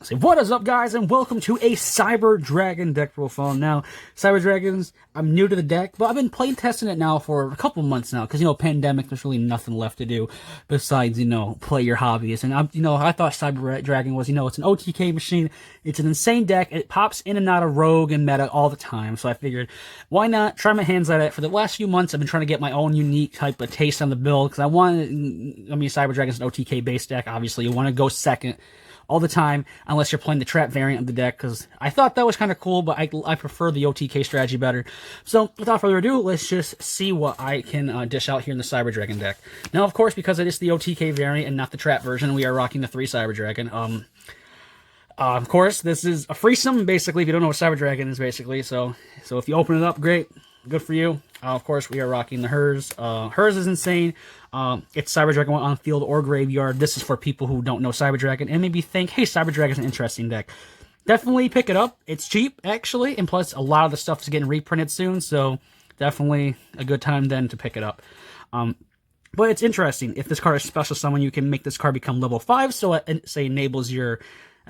Say what is up, guys, and welcome to a Cyber Dragon deck profile. Now, Cyber Dragons, I'm new to the deck, but I've been playing testing it now for a couple months now, because, pandemic, there's really nothing left to do besides, play your hobbies. And, I thought Cyber Dragon was, it's an OTK machine. It's an insane deck. It pops in and out of Rogue and Meta all the time, so I figured, why not try my hands at it? For the last few months, I've been trying to get my own unique type of taste on the build, because Cyber Dragon's an OTK-based deck. Obviously, you want to go second all the time, unless you're playing the trap variant of the deck, because I thought that was kind of cool, but I prefer the OTK strategy better. So, without further ado, let's just see what I can dish out here in the Cyber Dragon deck. Now, of course, because it is the OTK variant and not the trap version, we are rocking the 3 Cyber Dragon. Of course, this is a free summon, basically, if you don't know what Cyber Dragon is, basically. So if you open it up, great. Good for you. Of course, we are rocking the Hers. Hers is insane. It's Cyber Dragon on field or graveyard. This is for people who don't know Cyber Dragon and maybe think, hey, Cyber Dragon is an interesting deck. Definitely pick it up. It's cheap, actually, and plus a lot of the stuff is getting reprinted soon, so definitely a good time then to pick it up. But it's interesting. If this card is special summon, you can make this card become level 5, so it, say, enables your,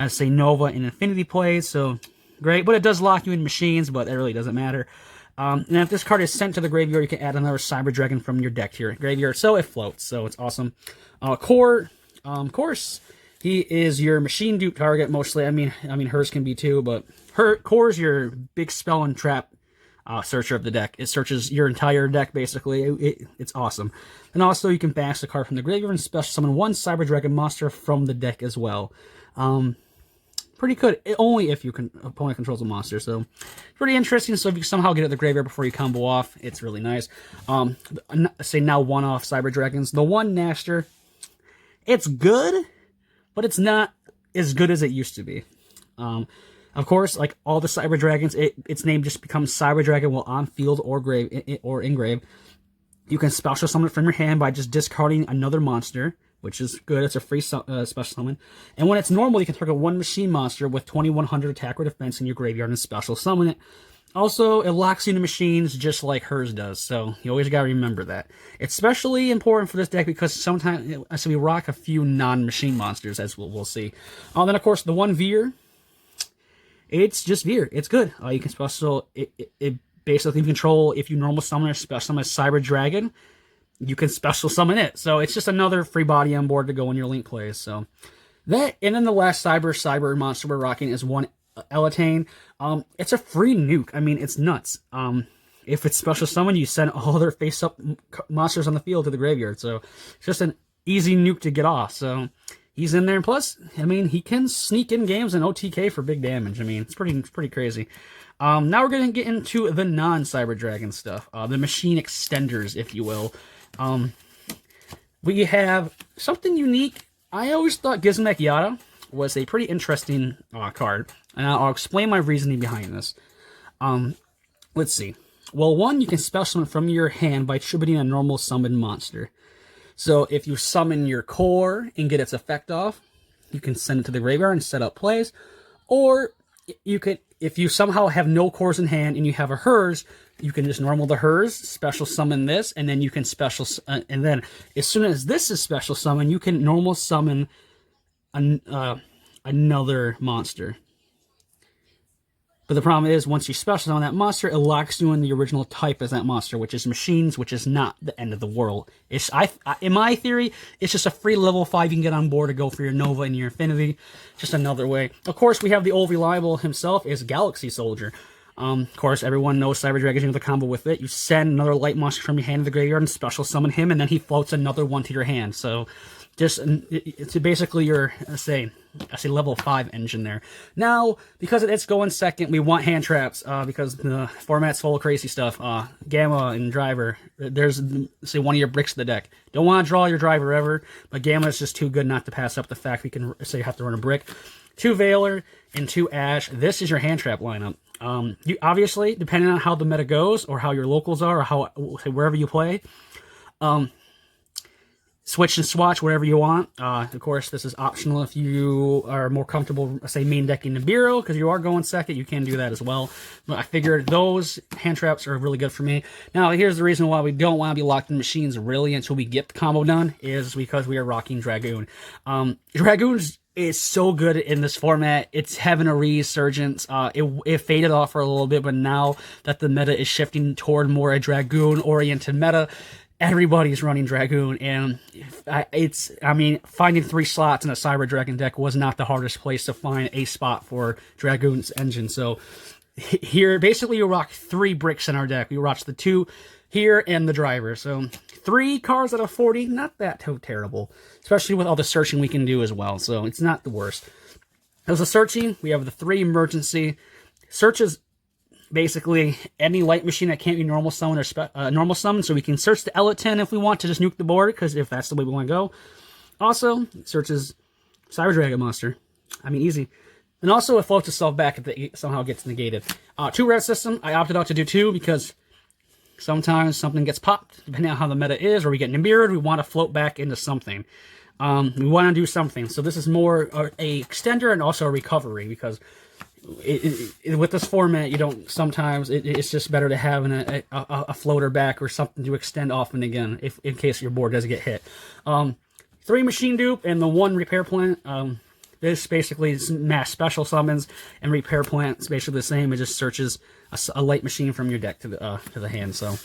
say, Nova and Infinity plays, so great. But it does lock you in machines, but it really doesn't matter. And if this card is sent to the graveyard, you can add another Cyber Dragon from your deck to your graveyard, so it floats, so it's awesome. Core, of course, he is your machine dupe target, mostly. I mean, Hers can be too, but Core's your big spell and trap searcher of the deck. It searches your entire deck, basically. It's awesome. And also, you can bash the card from the graveyard and special summon 1 Cyber Dragon monster from the deck as well. Pretty good, only if your opponent controls a monster, so pretty interesting. So if you somehow get at the graveyard before you combo off, it's really nice. Say now one-off Cyber Dragons. The 1 Naster, it's good, but it's not as good as it used to be. Of course, like all the Cyber Dragons, its name just becomes Cyber Dragon while on field or in grave. You can special summon it from your hand by just discarding another monster, which is good. It's a free special summon. And when it's normal, you can target 1 machine monster with 2100 attack or defense in your graveyard and special summon it. Also, it locks you into machines just like Hers does, so you always gotta remember that. It's especially important for this deck because sometimes we rock a few non-machine monsters, as we'll see. Then, of course, the 1 Veer. It's just Veer. It's good. You can special... It basically control, if you normal summon or special summon a Cyber Dragon, you can special summon it. So it's just another free body on board to go in your link plays. So that, and then the last cyber monster we're rocking is 1 Elatane. It's a free nuke. I mean, it's nuts. If it's special summon, you send all their face-up monsters on the field to the graveyard. So it's just an easy nuke to get off. So he's in there. And plus, I mean, he can sneak in games in OTK for big damage. I mean, it's pretty crazy. Now we're going to get into the non-Cyber Dragon stuff. The machine extenders, if you will. We have something unique. I always thought Gizmek Yada was a pretty interesting card, and I'll explain my reasoning behind this. Let's see. Well, 1, you can special summon from your hand by attributing a normal summon monster. So if you summon your core and get its effect off, you can send it to the graveyard and set up plays. Or you could, if you somehow have no cores in hand and you have a Hers, you can just normal the Hers, special summon this, and then you can special... and then, as soon as this is special summon, you can normal summon another monster. But the problem is, once you special summon that monster, it locks you in the original type as that monster, which is machines, which is not the end of the world. In my theory, it's just a free level 5 you can get on board to go for your Nova and your Infinity. Just another way. Of course, we have the old reliable himself, is Galaxy Soldier. Of course, everyone knows Cyber Dragon, the combo with it. You send another light monster from your hand to the graveyard and special summon him, and then he floats another one to your hand. So, just it's basically your, I say level 5 engine there. Now, because it's going second, we want hand traps, because the format's full of crazy stuff. Gamma and Driver, there's, say, one of your bricks of the deck. Don't want to draw your Driver ever, but Gamma is just too good not to pass up the fact we can, say, you have to run a brick. 2 Veiler and 2 Ash. This is your hand trap lineup. You obviously, depending on how the meta goes, or how your locals are, or how, wherever you play, switch and swatch wherever you want. Of course, this is optional if you are more comfortable, say, main decking Nibiru, because you are going second, you can do that as well. But I figured those hand traps are really good for me. Now, here's the reason why we don't want to be locked in machines really until we get the combo done, is because we are rocking Dragoon. Dragoon's is so good in this format. It's having a resurgence. It faded off for a little bit, but now that the meta is shifting toward more a Dragoon-oriented meta, everybody's running Dragoon, and I mean, finding 3 slots in a Cyber Dragon deck was not the hardest place to find a spot for Dragoon's engine. So here, basically, you rock 3 bricks in our deck. We rock the 2 here and the driver. So 3 cards out of 40, not that too terrible, especially with all the searching we can do as well. So it's not the worst. As a searching, we have the 3 emergency searches. Basically, any light machine that can't be normal summon or normal summon, so we can search the Eleton if we want to just nuke the board, because if that's the way we want to go. Also, it searches Cyber Dragon monster. I mean, easy. And also, it floats itself back if it somehow gets negated. 2 red system. I opted out to do 2 because sometimes something gets popped, depending on how the meta is, or we get mirrored. We want to float back into something. We want to do something. So this is more a extender and also a recovery, because with this format, you don't sometimes it's just better to have a floater back or something to extend off and again if in case your board doesn't get hit. 3 machine dupe and the 1 repair plant. This basically is mass special summons, and repair plant is basically the same. It just searches a light machine from your deck to the hand. So,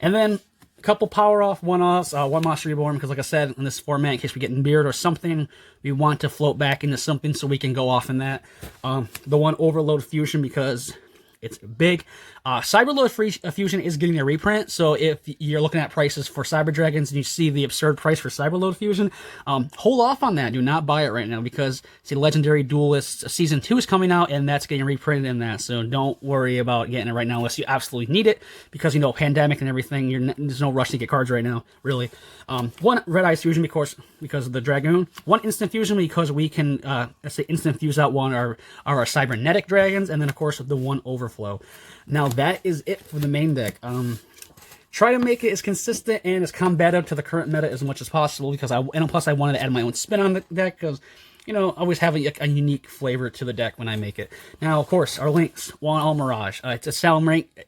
and then a couple power off, 1-offs, 1 monster reborn, because like I said, in this format, in case we get mirrored or something, we want to float back into something so we can go off in that. The 1 overload fusion, because it's big. Cyberload Fusion is getting a reprint, so if you're looking at prices for Cyber Dragons and you see the absurd price for Cyberload Fusion, hold off on that. Do not buy it right now, because see, Legendary Duelist Season 2 is coming out, and that's getting reprinted in that, so don't worry about getting it right now unless you absolutely need it, because, you know, pandemic and everything, there's no rush to get cards right now, really. 1 Red Eyes Fusion, of course, because of the Dragoon. 1 Instant Fusion, because we can, let's say, instant fuse out one of our Cybernetic Dragons, and then, of course, the 1 Overflow. Now, that is it for the main deck. Try to make it as consistent and as combative to the current meta as much as possible, because plus I wanted to add my own spin on the deck, because, you know, I always have a unique flavor to the deck when I make it. Now, of course, our links, 1 All Mirage. It's a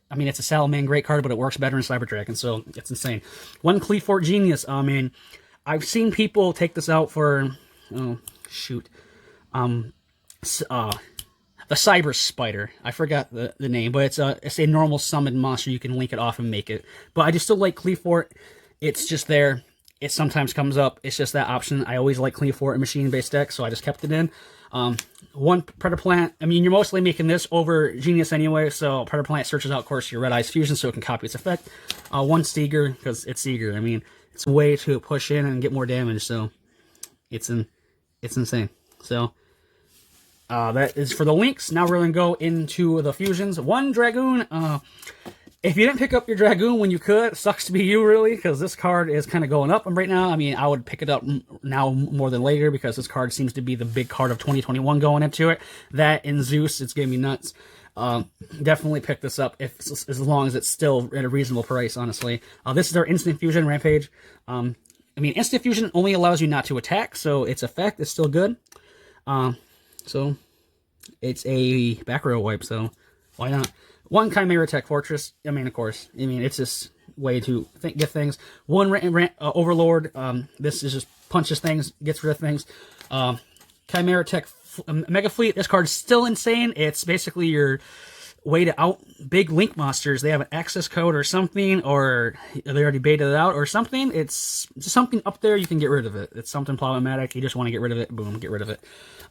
it's a Salaman great card, but it works better in Cyber Dragon, so it's insane. 1 Cleafort Genius. I mean, I've seen people take this out for, the Cyber Spider. I forgot the name, but it's a normal summoned monster. You can link it off and make it. But I just still like Cleafort. It's just there. It sometimes comes up. It's just that option. I always like Cleafort in machine-based decks, so I just kept it in. 1 Predator Plant. I mean, you're mostly making this over Genius anyway, so Predator Plant searches out, of course, your Red Eyes Fusion, so it can copy its effect. 1 Seeger, because it's Seeger. I mean, it's a way to push in and get more damage, so it's insane. So that is for the links. Now we're going to go into the fusions. 1 Dragoon. If you didn't pick up your Dragoon when you could, it sucks to be you, really, because this card is kind of going up right now. I mean, I would pick it up now more than later, because this card seems to be the big card of 2021 going into it. That and Zeus, it's getting me nuts. Definitely pick this up as long as it's still at a reasonable price, honestly. This is our Instant Fusion Rampage. I mean, Instant Fusion only allows you not to attack, so its effect is still good. So it's a back row wipe, so why not? 1 Chimera Tech Fortress. I mean, of course. I mean, it's just way to get things. 1 Overlord. This is just punches things, gets rid of things. Chimera Tech Mega Fleet. This card's still insane. It's basically your way to out big link monsters. They have an access code or something, or they already baited it out or something. It's just something up there. You can get rid of it. It's something problematic. You just want to get rid of it. Boom, get rid of it.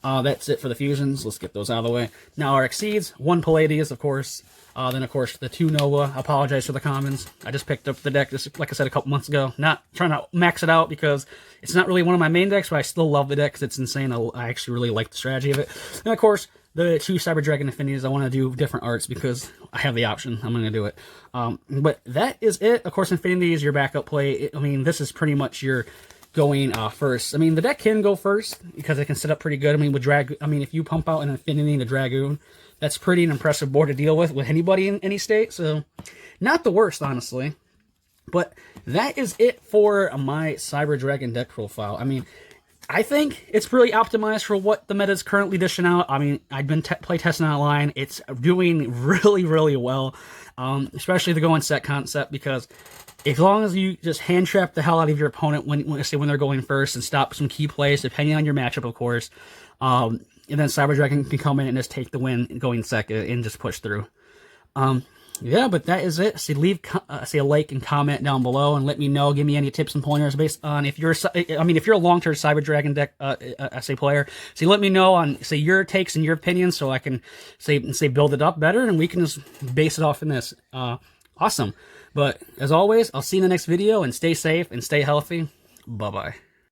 That's it for the fusions. Let's get those out of the way. Now our Exceeds. 1 Palladius, of course. Then, of course, the 2 Nova. I apologize for the commons. I just picked up the deck, just like I said, a couple months ago. Not trying to max it out, because it's not really one of my main decks, but I still love the deck because it's insane. I actually really like the strategy of it. And, of course, the 2 Cyber Dragon Affinities. I want to do different arts because I have the option. I'm going to do it. But that is it. Of course, Infinity is your backup play. I mean, this is pretty much your going first. I mean, the deck can go first because it can set up pretty good. I mean, if you pump out an Infinity and a Dragoon, that's pretty an impressive board to deal with anybody in any state. So, not the worst, honestly. But that is it for my Cyber Dragon deck profile. I mean, I think it's really optimized for what the meta is currently dishing out. I mean, I've been playtesting online. It's doing really, really well, especially the go and set concept, because as long as you just hand trap the hell out of your opponent when they're going first and stop some key plays, depending on your matchup, of course. And then Cyber Dragon can come in and just take the win going second and just push through. Yeah, but that is it. So leave a like and comment down below and let me know. Give me any tips and pointers based on if you're a long-term Cyber Dragon deck player. So let me know on your takes and your opinions so I can build it up better and we can just base it off in this. Awesome. But as always, I'll see you in the next video and stay safe and stay healthy. Bye-bye.